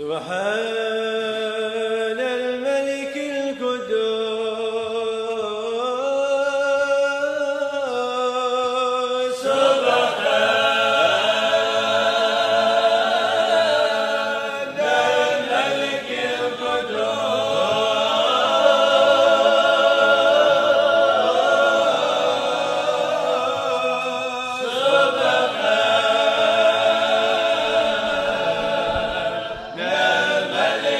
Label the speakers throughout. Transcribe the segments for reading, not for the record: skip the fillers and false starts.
Speaker 1: سبحان الملك القدوس
Speaker 2: سبحان الملك القدوس سبحان الملك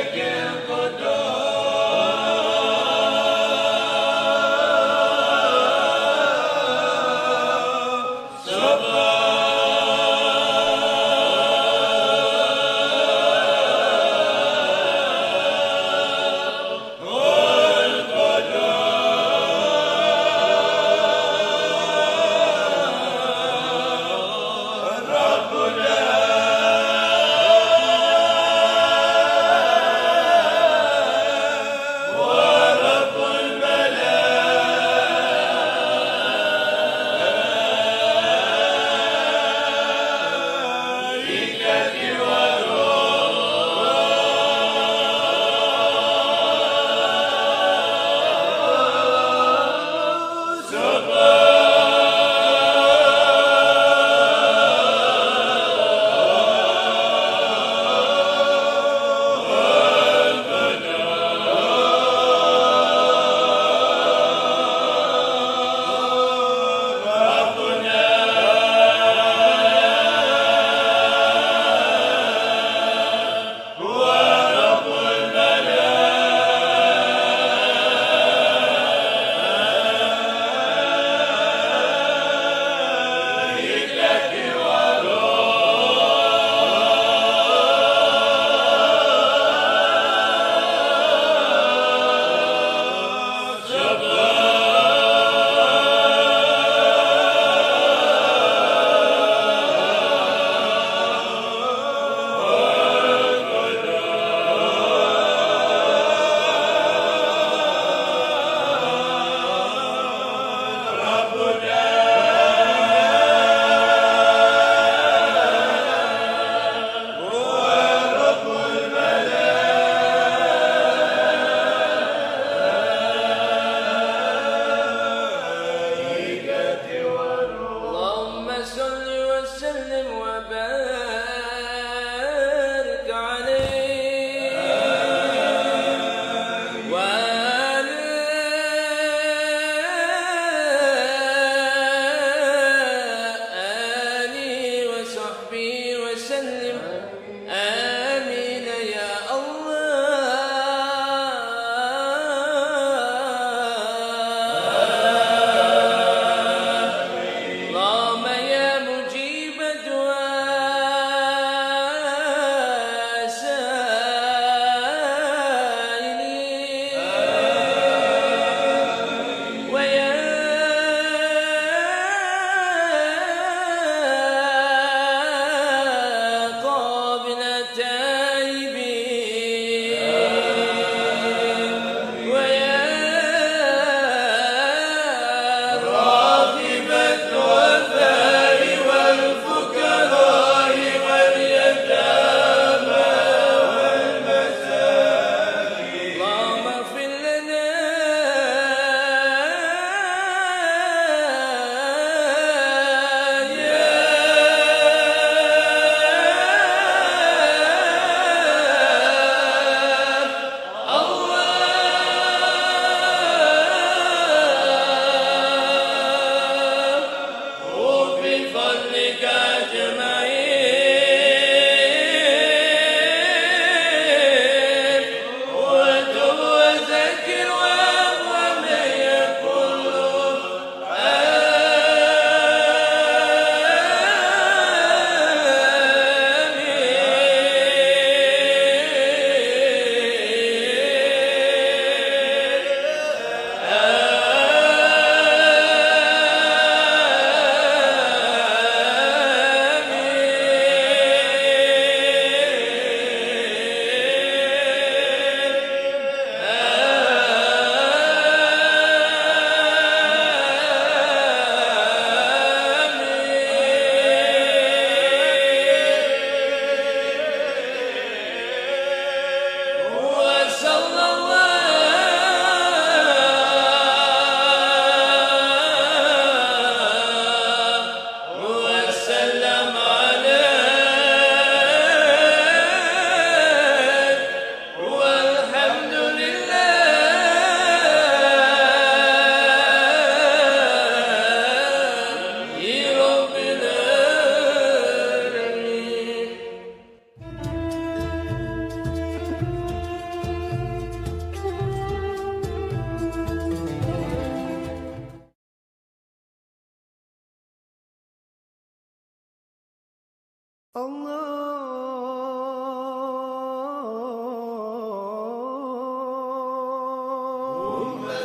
Speaker 1: اللهم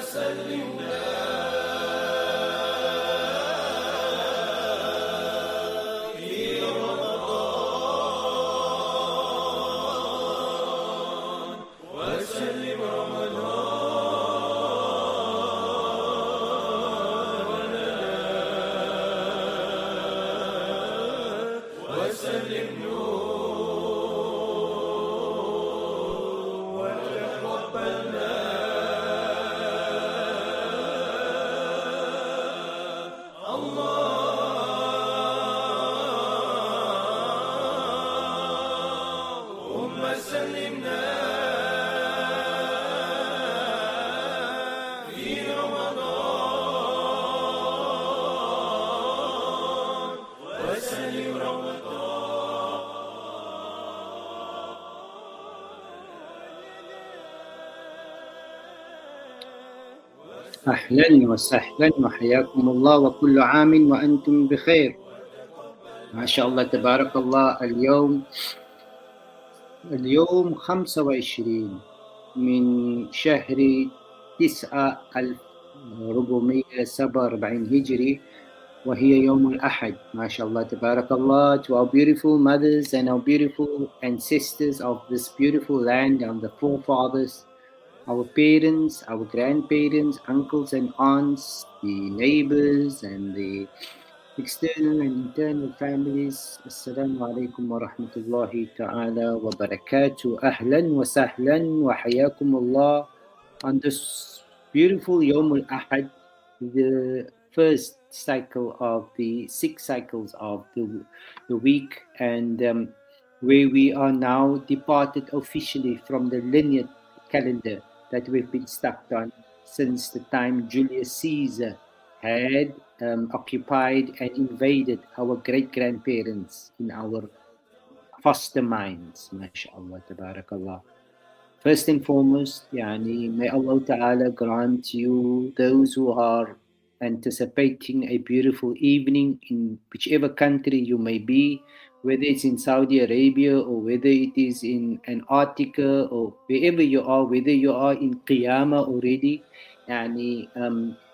Speaker 1: سلمنا في رمضان وسلم رمضان وسلم نور وتقبلنا اللهم سلمنا في رمضان وسلم رمضان
Speaker 3: أهلا وسهلا وحياكم الله وكل عام وأنتم بخير. ما شاء الله تبارك الله. اليوم 25 من شهر 9 1447 هجري، وهي يوم الأحد. ما شاء الله تبارك الله. To our beautiful mothers and our beautiful ancestors of this beautiful land, and the forefathers, our parents, our grandparents, uncles and aunts, the neighbors and the external and internal families. Assalamu alaikum wa rahmatullahi ta'ala wa barakatuh. Ahlan wa sahlan wa hayakum Allah on this beautiful Yawm al-Ahad, the first cycle of the 6 cycles of the week, and where we are now departed officially from the linear calendar that we've been stuck on since the time Julius Caesar had occupied and invaded our great-grandparents in our foster minds. MashaAllah, tabarakallah. First and foremost, may Allah Ta'ala grant you, those who are anticipating a beautiful evening in whichever country you may be, whether it's in Saudi Arabia or whether it is in Antarctica or wherever you are, whether you are in Qiyamah already,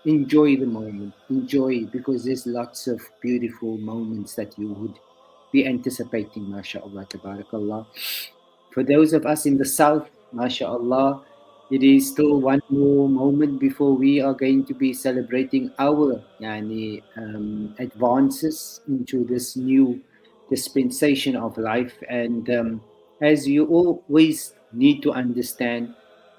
Speaker 3: enjoy the moment, enjoy, because there's lots of beautiful moments that you would be anticipating, mashallah, tabarakallah. For those of us in the south, mashallah, it is still one more moment before we are going to be celebrating our advances into this new dispensation of life. And as you always need to understand,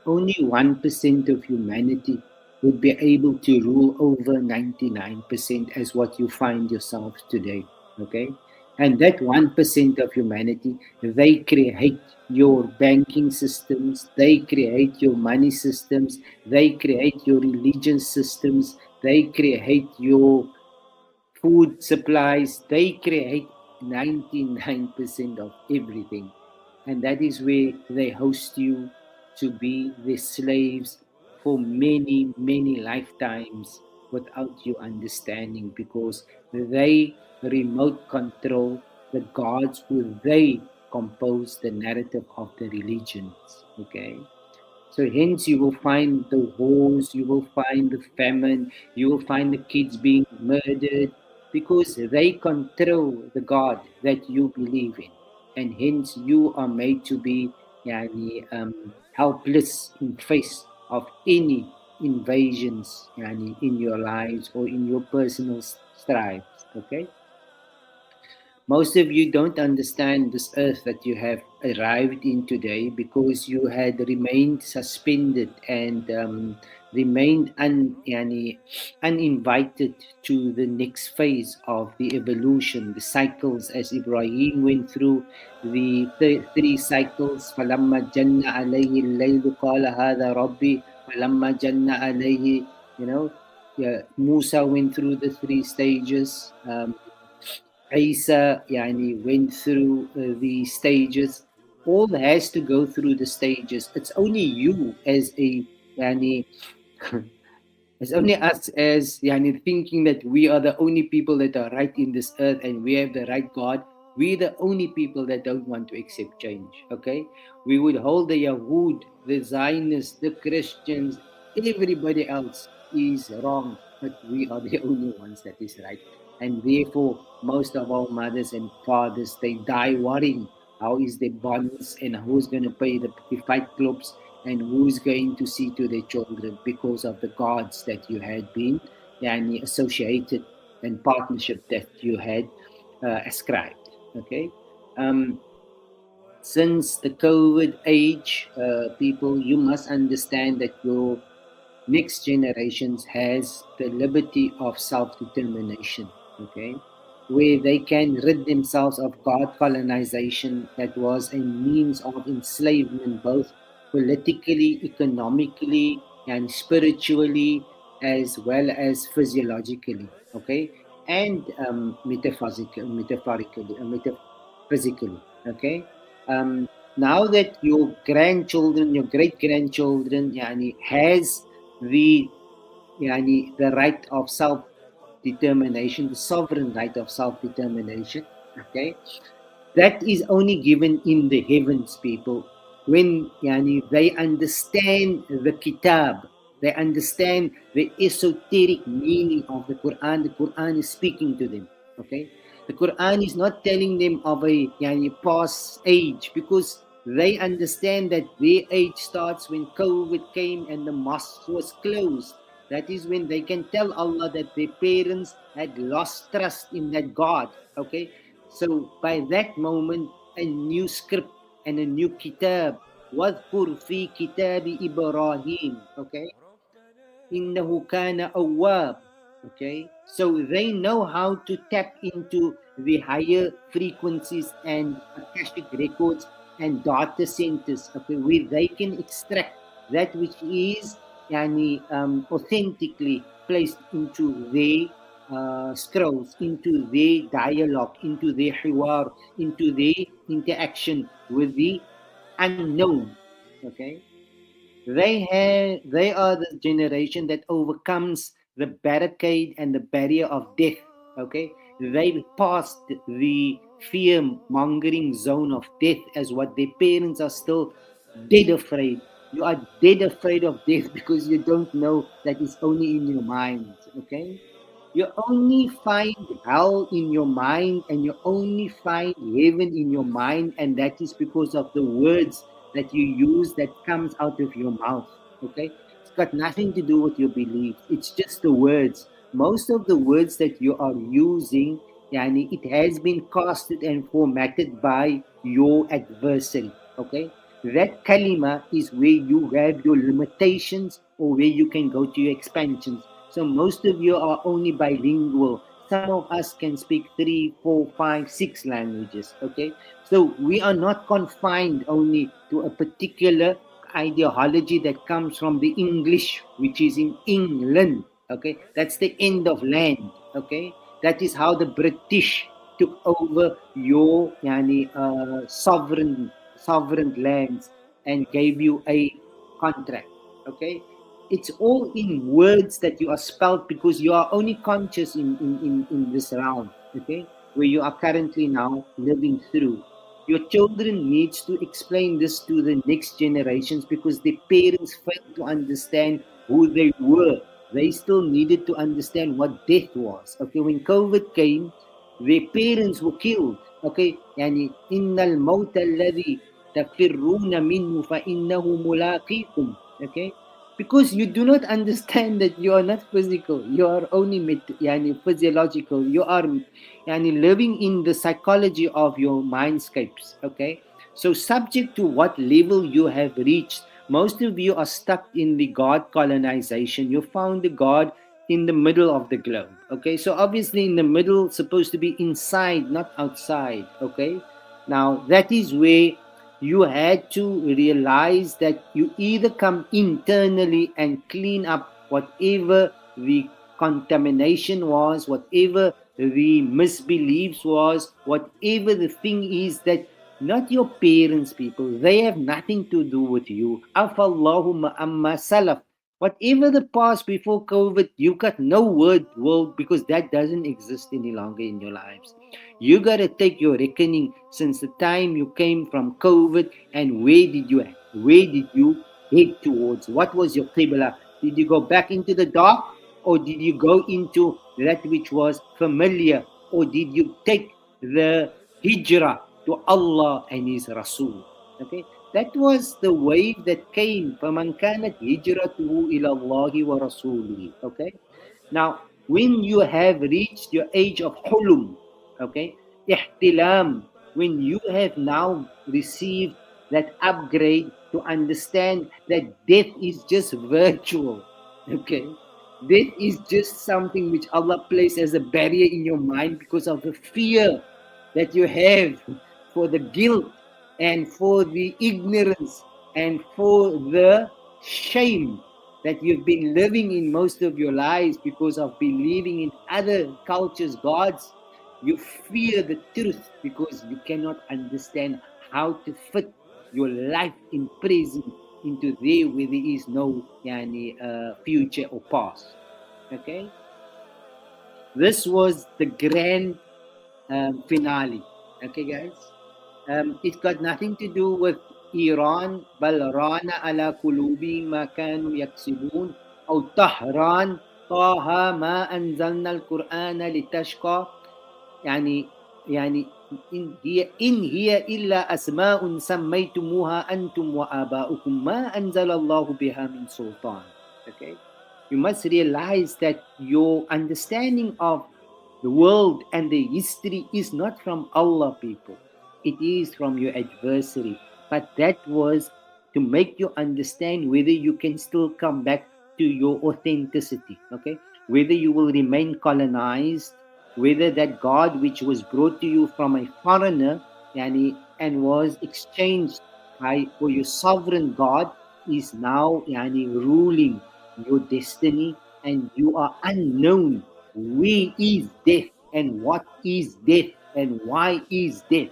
Speaker 3: only 1% of humanity would be able to rule over 99% as what you find yourself today. Okay? And that 1% of humanity, they create your banking systems, they create your money systems, they create your religion systems, they create your food supplies, they create 99% of everything. And that is where they host you to be their slaves for many, many lifetimes without you understanding, because they remote control the gods who they compose the narrative of the religions. Okay. So hence you will find the wars, you will find the famine, you will find the kids being murdered, because they control the God that you believe in. And hence you are made to be helpless in face of any invasions in your lives or in your personal strives. Okay. Most of you don't understand this earth that you have arrived in today, because you had remained suspended and remained uninvited to the next phase of the evolution, the cycles, as Ibrahim went through the 3 cycles. فَلَمَّا جَنَّ عَلَيْهِ اللَّيْلُ قَالَ هَذَا رَبِّي فَلَمَّا جَنَّ عَلَيْهِ Musa went through the 3 stages. Isa went through the stages. All has to go through the stages. It's only you as it's only us as thinking that we are the only people that are right in this earth and we have the right God. We're the only people that don't want to accept change. Okay, we would hold the Yahud, the Zionists, the Christians, everybody else is wrong, but we are the only ones that is right. And therefore, most of our mothers and fathers they die worrying how is their bonds and who's going to pay the fight clubs and who's going to see to their children because of the gods that you had been yani, associated and partnership that you had ascribed. Okay. Um, since the COVID age, people, you must understand that your next generations has the liberty of self-determination. Okay, where they can rid themselves of God colonization that was a means of enslavement, both politically, economically, and spiritually, as well as physiologically. Okay, and metaphysically. Okay. Um, now that your grandchildren, your great grandchildren, yani, has the yani, the right of self determination, the sovereign right of self determination. Okay, that is only given in the heavens, people. When yani, they understand the kitab, they understand the esoteric meaning of the Quran is speaking to them. Okay, the Quran is not telling them of a yani, past age because they understand that their age starts when COVID came and the mosque was closed. That is when they can tell Allah that their parents had lost trust in that God. Okay, so by that moment, a new script and a new kitab. واذكر في كتاب إبراهيم. Okay, إنه كان أواب. Okay, so they know how to tap into the higher frequencies and Akashic records and data centers. Okay, where they can extract that which is yani, authentically placed into their scrolls, into their dialogue, into their hiwar, into their interaction with the unknown. Okay, they are the generation that overcomes the barricade and the barrier of death. Okay, they passed the fear mongering zone of death as what their parents are still dead afraid. You are dead afraid of death because you don't know that it's only in your mind. Okay, you only find hell in your mind and you only find heaven in your mind, and that is because of the words that you use that comes out of your mouth. Okay, it's got nothing to do with your beliefs, it's just the words. Most of the words that you are using, yani, it has been casted and formatted by your adversary. Okay, that kalima is where you have your limitations or where you can go to your expansions. So most of you are only bilingual. Some of us can speak 3, 4, 5, 6 languages. Okay, so we are not confined only to a particular ideology that comes from the English, which is in England. Okay, that's the end of land. Okay, that is how the British took over your yani, sovereign lands and gave you a contract. Okay, it's all in words that you are spelled because you are only conscious in this realm. Okay, where you are currently now living through. Your children needs to explain this to the next generations because their parents failed to understand who they were. They still needed to understand what death was. Okay, when COVID came, their parents were killed. Okay, يعني إن الموت الذي تفرون منه فإنه ملاقيكم. Okay, because you do not understand that you are not physical, you are only yani physiological, you are yani living in the psychology of your mindscapes. Okay, so subject to what level you have reached, most of you are stuck in the god colonization. You found the god in the middle of the globe. Okay, so obviously in the middle supposed to be inside, not outside. Okay, now that is where you had to realize that you either come internally and clean up whatever the contamination was, whatever the misbeliefs was, whatever the thing is that not your parents, people, they have nothing to do with you. Afallahumma amma salaf. Whatever the past before COVID, you got no word world because that doesn't exist any longer in your lives. You got to take your reckoning since the time you came from COVID and where did you head towards? What was your qibla? Did you go back into the dark or did you go into that which was familiar or did you take the hijrah to Allah and His Rasul? Okay, that was the wave that came. فَمَنْ كَانَتْ هِجْرَتُهُ إِلَى اللَّهِ وَرَسُولِهِ. Okay. Now, when you have reached your age of hulum, okay, ihtilam, when you have now received that upgrade to understand that death is just virtual, okay, death is just something which Allah placed as a barrier in your mind because of the fear that you have for the guilt and for the ignorance and for the shame that you've been living in most of your lives because of believing in other cultures' gods. You fear the truth because you cannot understand how to fit your life in present into there where there is no future or past. Okay, this was the grand finale. Okay, guys. It's got nothing to do with Iran. بل ران على قلوبهم ما كانوا يكسبون أو طهران طه ما أنزلنا القرآن لتشقى يعني إن هي إلا أسماء سميتموها أنتم وآباؤكم ما أنزل الله بها من سلطان. Okay, you must realize that your understanding of the world and the history is not from Allah, people. It is from your adversary. But that was to make you understand whether you can still come back to your authenticity. Okay, whether you will remain colonized, whether that God which was brought to you from a foreigner and was exchanged for your sovereign God is now ruling your destiny, and you are unknown. Where is death and what is death and why is death?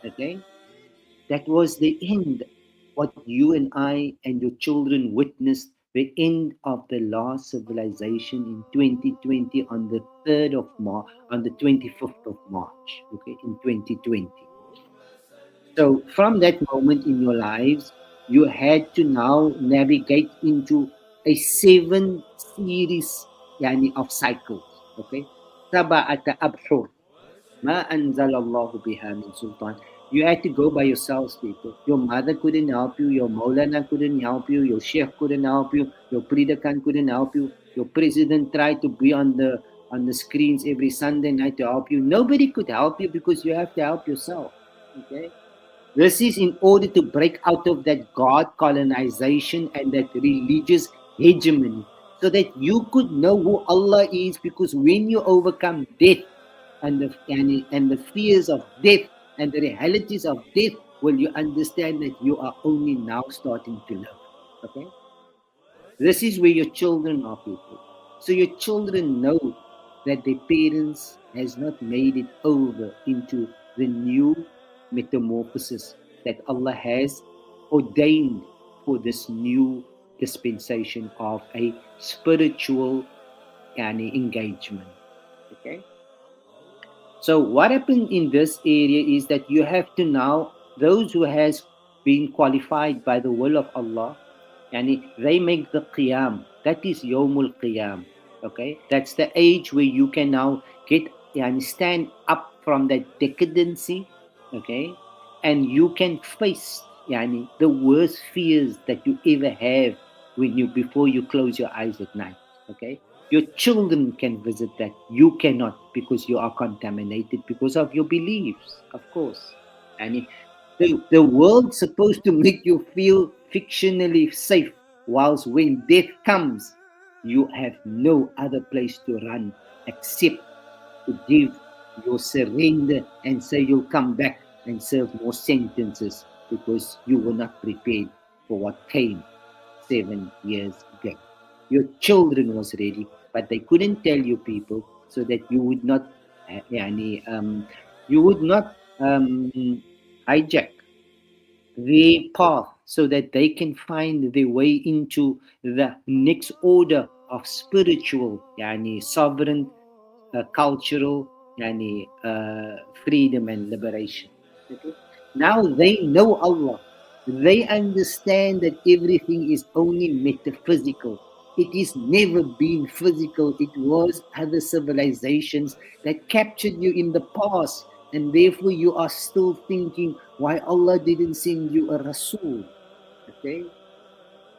Speaker 3: Okay, that was the end. What you and I and your children witnessed, the end of the last civilization in 2020 on the 3rd of March, on the 25th of March, okay, in 2020. So from that moment in your lives, you had to now navigate into a 7 series of cycles. Okay, sab'ata abhur ma anzalallahu biha min sultan. You had to go by yourselves, people. Your mother couldn't help you, your Maulana couldn't help you, your Sheikh couldn't help you, your Pridakan couldn't help you, your president tried to be on the screens every Sunday night to help you. Nobody could help you because you have to help yourself. Okay. This is in order to break out of that God colonization and that religious hegemony so that you could know who Allah is, because when you overcome death and the fears of death and the realities of death, will you understand that you are only now starting to live. Okay? This is where your children are, people. So your children know that their parents has not made it over into the new metamorphosis that Allah has ordained for this new dispensation of a spiritual engagement. Okay. So what happened in this area is that you have to now, those who has been qualified by the will of Allah, they make the qiyam. That is yawmul qiyam. Okay, that's the age where you can now get stand up from that decadency. Okay, and you can face the worst fears that you ever have before you close your eyes at night. Okay, your children can visit that. You cannot, because you are contaminated because of your beliefs, of course. And the world's supposed to make you feel fictionally safe, whilst when death comes, you have no other place to run except to give your surrender and say you'll come back and serve more sentences because you were not prepared for what came 7 years ago. Your children was ready, but they couldn't tell you, people, so that you would not hijack the path so that they can find their way into the next order of spiritual, yani sovereign, cultural, yani freedom and liberation. Okay? Now they know Allah. They understand that everything is only metaphysical. It is never been physical. It was other civilizations that captured you in the past, and therefore you are still thinking why Allah didn't send you a Rasul. Okay?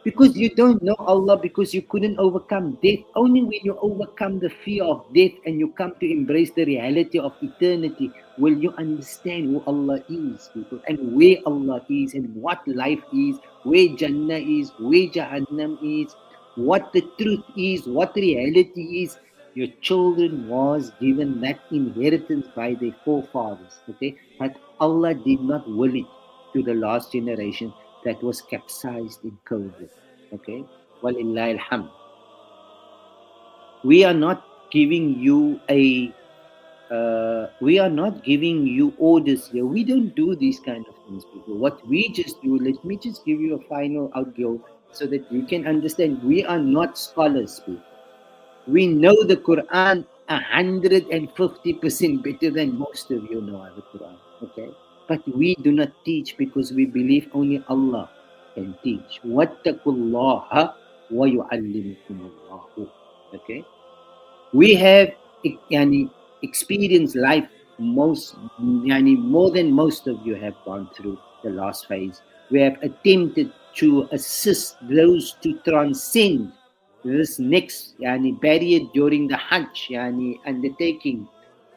Speaker 3: Because you don't know Allah, because you couldn't overcome death. Only when you overcome the fear of death and you come to embrace the reality of eternity will you understand who Allah is, people, and where Allah is, and what life is, where Jannah is, where Jahannam is, what the truth is, what reality is. Your children was given that inheritance by their forefathers, okay? But Allah did not will it to the last generation that was capsized in COVID. Okay? Walillahi alhamd. We are not giving you we are not giving you orders here. We don't do these kind of things, people. What we just do, let me just give you a final outgo so that you can understand. We are not scholars, people. We know the Quran 150% better than most of you know the Quran. Okay? But we do not teach because we believe only Allah can teach. Wattaqullaha wa yu'allimukumullahu. Okay? We have yani, experienced life most yani, more than most of you have gone through the last phase. We have attempted to assist those to transcend this next yani, barrier during the Hajj yani, undertaking.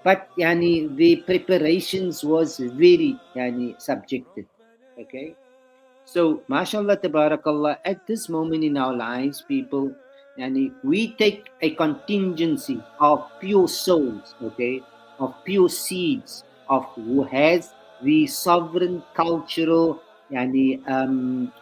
Speaker 3: But yani, the preparations was very yani, subjective. Okay? So, mashallah, tabarakallah, at this moment in our lives, people, yani, we take a contingency of pure souls, okay, of pure seeds, of who has the sovereign cultural yani,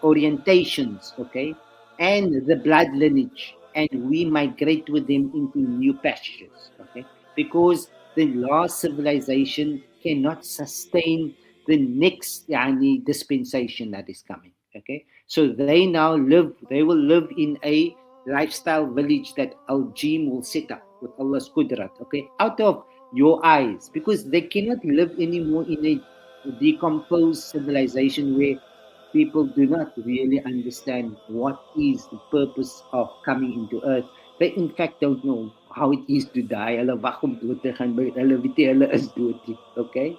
Speaker 3: orientations, okay, and the blood lineage, and we migrate with them into new pastures, okay, because the last civilization cannot sustain the next yani, dispensation that is coming. Okay, so they will live in a lifestyle village that Al Jim will set up with Allah's Qudrat, okay, out of your eyes, because they cannot live anymore in a decomposed civilization where people do not really understand what is the purpose of coming into earth. They in fact don't know how it is to die. Hulle wag om dood te gaan, maar hulle weet nie hulle is dood nie. Okay?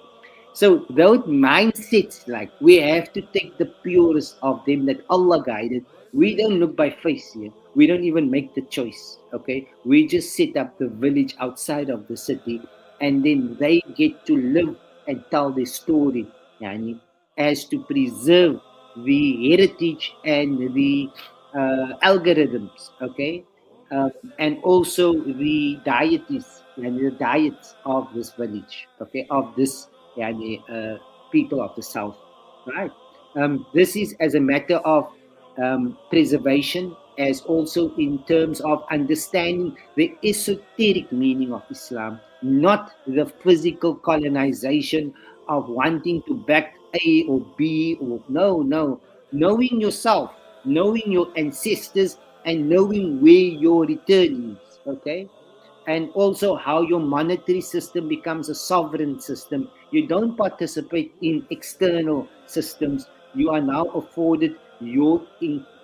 Speaker 3: So those mindsets, like we have to take the purest of them that Allah guided. We don't look by face here. We don't even make the choice. Okay, we just set up the village outside of the city, and then they get to live and tell their story, yani, as to preserve the heritage and the algorithms. Okay, and also the deities and the diets of this village. Okay, of this yani, people of the south, right? This is as a matter of preservation, as also in terms of understanding the esoteric meaning of Islam, not the physical colonization of wanting to back A or B or no. Knowing yourself, knowing your ancestors, and knowing where your return is. Okay, and also how your monetary system becomes a sovereign system. You don't participate in external systems. You are now afforded your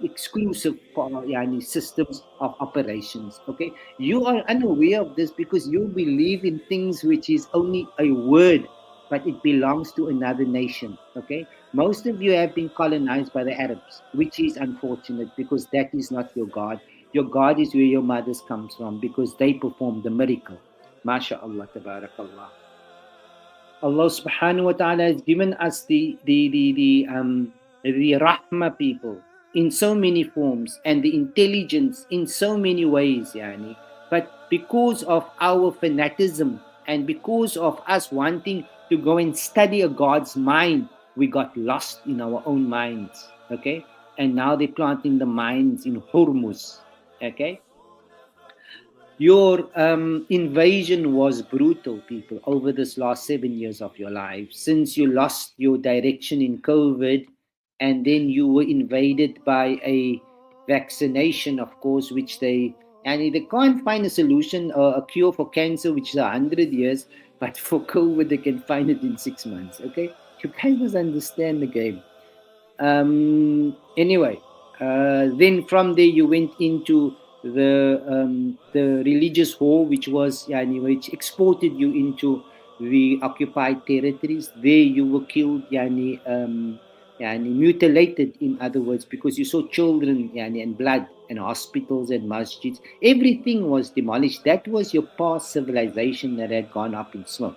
Speaker 3: exclusive yani, systems of operations. Okay, you are unaware of this because you believe in things which is only a word, but it belongs to another nation. Okay, most of you have been colonized by the Arabs, which is unfortunate because that is not your God. Your God is where your mothers comes from because they performed the miracle. MashaAllah, tabarakallah. Allah subhanahu wa ta'ala has given us the rahmah, people, in so many forms, and the intelligence in so many ways, yani. But because of our fanaticism and because of us wanting to go and study a God's mind, we got lost in our own minds. Okay, and now they're planting the mines in Hormuz. Okay, your invasion was brutal, people, over this last 7 years of your life, since you lost your direction in COVID and then you were invaded by a vaccination, of course, which they can't find a solution or a cure for cancer, which is 100 years, but for COVID they can find it in 6 months. Okay, you guys must understand the game. Anyway, then from there you went into the religious war, which was which exported you into the occupied territories. There you were killed, mutilated, in other words, because you saw children, and blood, and hospitals and masjids. Everything was demolished. That was your past civilization that had gone up in smoke.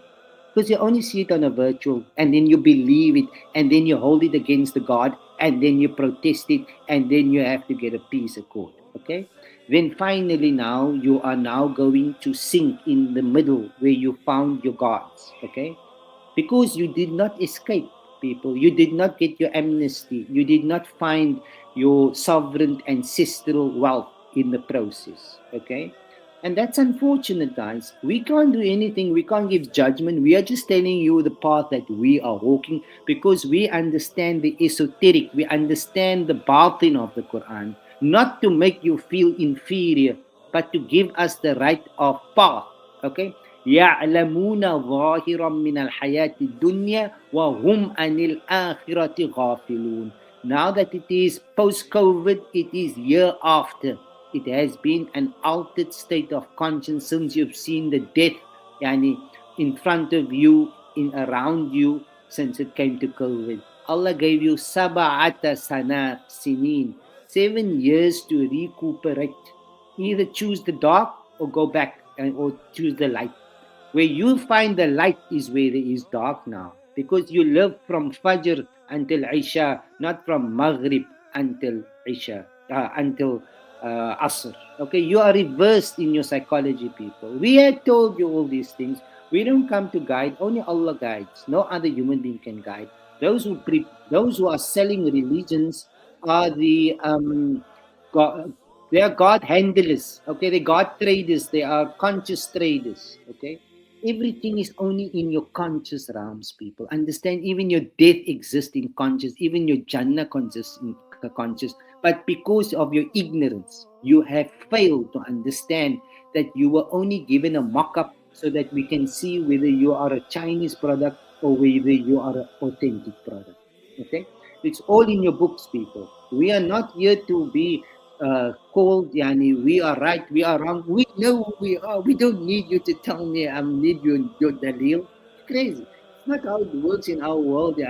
Speaker 3: Because you only see it on a virtual, and then you believe it, and then you hold it against the God, and then you protest it, and then you have to get a peace accord. Okay? Then finally, now you are now going to sink in the middle where you found your gods. Okay? Because you did not escape, people. You did not get your amnesty. You did not find your sovereign ancestral wealth in the process. Okay? And that's unfortunate, guys. We can't do anything. We can't give judgment. We are just telling you the path that we are walking because we understand the esoteric. We understand the batin of the Quran. Not to make you feel inferior, but to give us the right of path. Okay? يعلمون ظاهرا من الحياة الدنيا وهم عن الآخرة غافلون. Now that it is post-COVID, it is year after. It has been an altered state of conscience since you've seen the death in front of you, in around you, since it came to COVID. Allah gave you sab'ata sana sinin, 7 years to recuperate. Either choose the dark or go back, or choose the light. Where you find the light is where there is dark now. Because you live from Fajr until Isha, not from Maghrib until Isha, until Asr. Okay, you are reversed in your psychology, people. We had told you all these things. We don't come to guide, only Allah guides. No other human being can guide. Those who are selling religions are God, they are God handlers. Okay, they God traders. They are conscious traders. Okay, everything is only in your conscious realms, people. Understand, even your death exists in conscious, even your Jannah consists in conscious. But because of your ignorance, you have failed to understand that you were only given a mock-up so that we can see whether you are a Chinese product or whether you are an authentic product. Okay? It's all in your books, people. We are not here to be called, we are right, we are wrong. We know who we are. We don't need you to tell me I need your dalil. Crazy. It's not how it works in our world.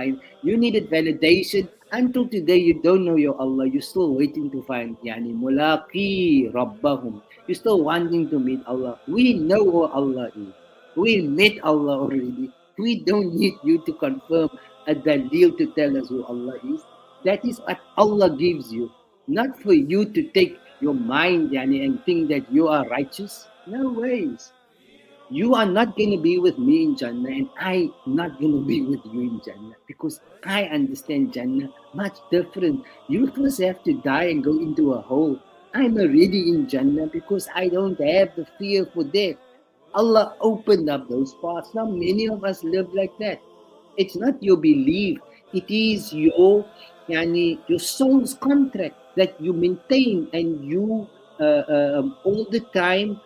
Speaker 3: You needed validation. Until today, you don't know your Allah. You're still waiting to find, mulaqi rabbahum. You're still wanting to meet Allah. We know who Allah is. We met Allah already. We don't need you to confirm a dalil to tell us who Allah is. That is what Allah gives you. Not for you to take your mind, and think that you are righteous. No ways. You are not going to be with me in Jannah, and I'm not going to be with you in Jannah, because I understand Jannah much different. You first have to die and go into a hole. I'm already in Jannah because I don't have the fear for death. Allah opened up those paths. Now many of us live like that. It's not your belief. It is your soul's contract that you maintain and you all the time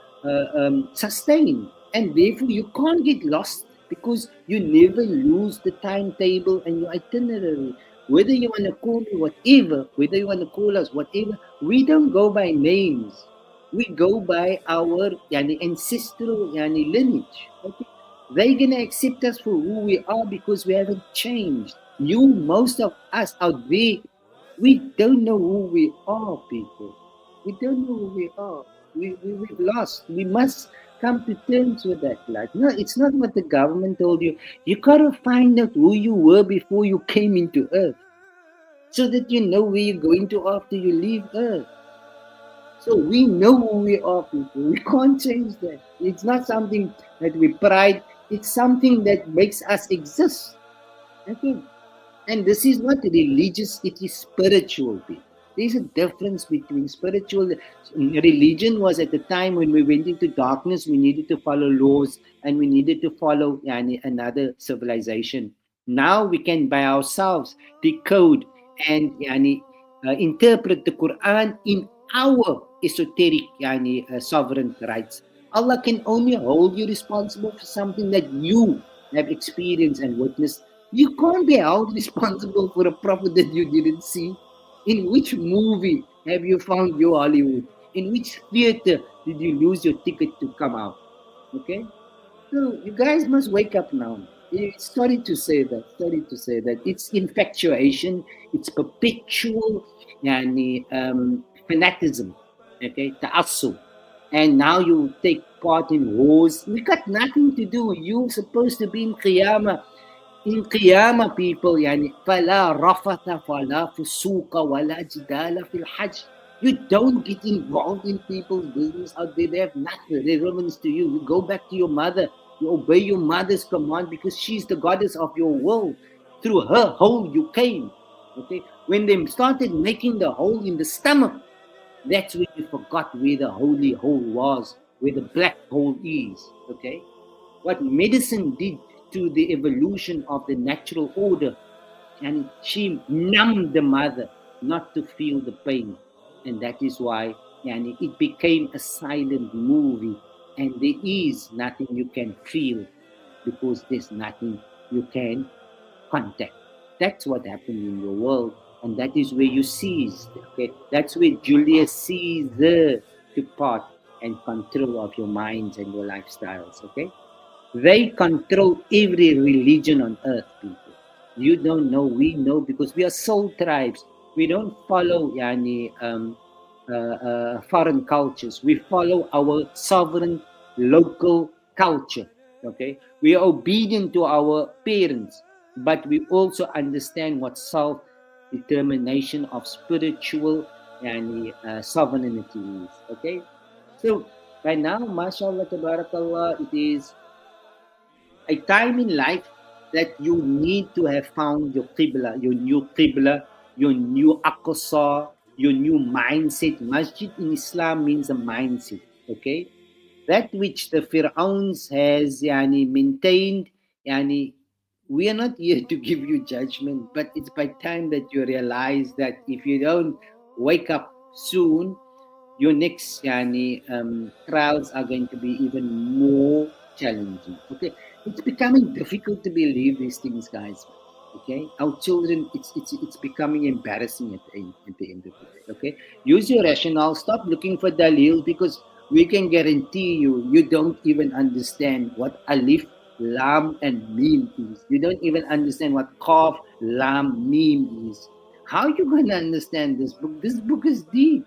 Speaker 3: sustain. And therefore you can't get lost because you never lose the timetable and your itinerary. Whether you want to call me whatever, whether you want to call us whatever, we don't go by names. We go by our ancestral lineage. Okay? They're gonna accept us for who we are because we haven't changed. Most of us out there, we don't know who we are, people. We don't know who we are. We've lost. We must come to terms with that. Like, no, it's not what the government told you. You gotta find out who you were before you came into Earth, so that you know where you're going to after you leave Earth. So we know who we are, people. We can't change that. It's not something that we pride. It's something that makes us exist. Okay? And this is not religious, it is spiritual, people. There's a difference between spiritual. Religion was at the time when we went into darkness, we needed to follow laws and we needed to follow another civilization. Now we can by ourselves decode and interpret the Quran in our esoteric sovereign rights. Allah can only hold you responsible for something that you have experienced and witnessed. You can't be held responsible for a prophet that you didn't see. In which movie have you found your Hollywood? In which theater did you lose your ticket to come out? Okay? So you guys must wake up now. Sorry to say that. Sorry to say that. It's infatuation. It's perpetual fanatism. Okay, ta'assub. And now you take part in wars. We got nothing to do. You're supposed to be in Qiyamah. In Qiyamah, people, فَلَا رَفَثَ فَلَا فُسُوقَ وَلَا جِدَالَ فِي الْحَجِّ. You don't get involved in people's business out there. They have nothing relevance to you. You go back to your mother. You obey your mother's command because she's the goddess of your world. Through her hole you came. Okay. When they started making the hole in the stomach, that's when you forgot where the holy hole was, where the black hole is. Okay. What medicine did to the evolution of the natural order, and she numbed the mother not to feel the pain, and that is why it became a silent movie, and there is nothing you can feel because there's nothing you can contact. That's what happened in your world, and that is where you seized. Okay, that's where Julius Caesar took part and control of your minds and your lifestyles. Okay. They control every religion on earth, people. You don't know, we know because we are soul tribes. We don't follow foreign cultures. We follow our sovereign local culture. Okay, we are obedient to our parents, but we also understand what self-determination of spiritual sovereignty is. Okay, so by now, mashallah, tabarakallah, it is a time in life that you need to have found your qibla, your new aqsa, your new mindset. Masjid in Islam means a mindset, okay? That which the Fir'auns has maintained, we are not here to give you judgment, but it's by time that you realize that if you don't wake up soon, your next trials are going to be even more challenging. Okay, it's becoming difficult to believe these things, guys. Okay, our children, it's becoming embarrassing at the end of the day. Okay, use your rationale. Stop looking for dalil because we can guarantee you don't even understand what alif, lam, and mim is. You don't even understand what qaf, lam, mim is. How are you going to understand this book? This book is deep.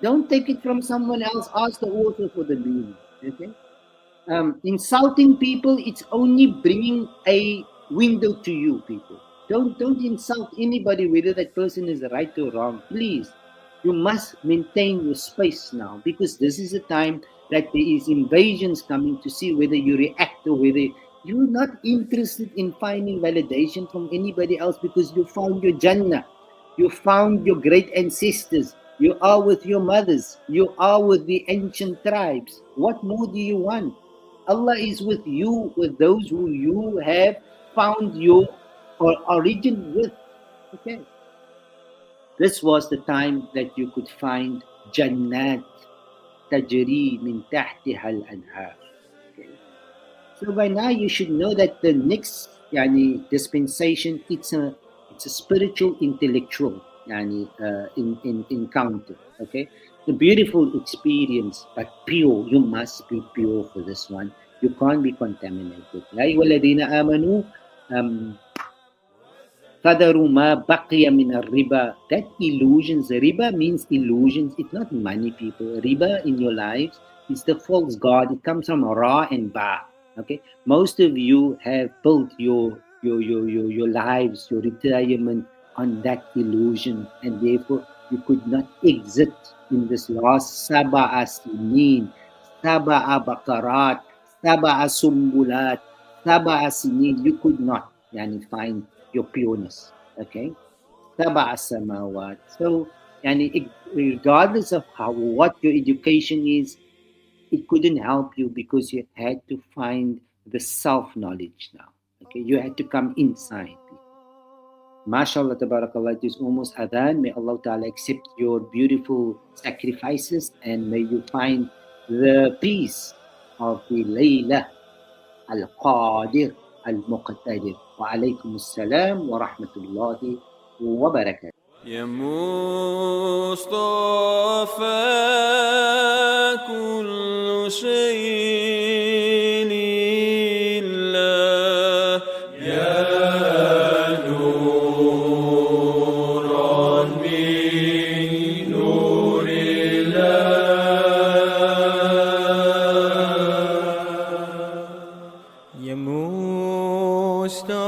Speaker 3: Don't take it from someone else. Ask the author for the meaning. Okay. Insulting people, it's only bringing a window to you, people. Don't insult anybody, whether that person is right or wrong. Please, you must maintain your space now because this is a time that there is invasions coming to see whether you react or whether you're not interested in finding validation from anybody else because you found your Jannah, you found your great ancestors. You are with your mothers. You are with the ancient tribes. What more do you want? Allah is with you, with those who you have found your origin with. Okay. This was the time that you could find Jannat tajri min tahtiha al-anhar. Okay. So by now you should know that the next dispensation, it's a spiritual intellectual encounter. Okay, the beautiful experience, but pure. You must be pure for this one. You can't be contaminated. Ya ayyuhalladhina amanu fadaru ma baqiya min riba. That illusions. Riba means illusions. It's not money, people. Riba in your lives is the false god. It comes from ra and ba. Okay, most of you have built your lives, your retirement on that illusion, and therefore you could not exit in this last saba'a sinin, saba'a bakarat, saba'a sumbulat, saba'a sinin. You could not find your pureness. Okay, saba'a samawat. So regardless of what your education is, it couldn't help you because you had to find the self knowledge now. Okay, you had to come inside. MashaAllah, tabarakallah, it is almost adhan. May Allah Ta'ala accept your beautiful sacrifices and may you find the peace of the Layla al-Qadir al-Muqtadir. Wa alaykum as-salam wa rahmatullahi wa barakatuh.
Speaker 2: يا مصطفى كل شيء لله
Speaker 1: يا نورا من نور الله
Speaker 2: يا مصطفى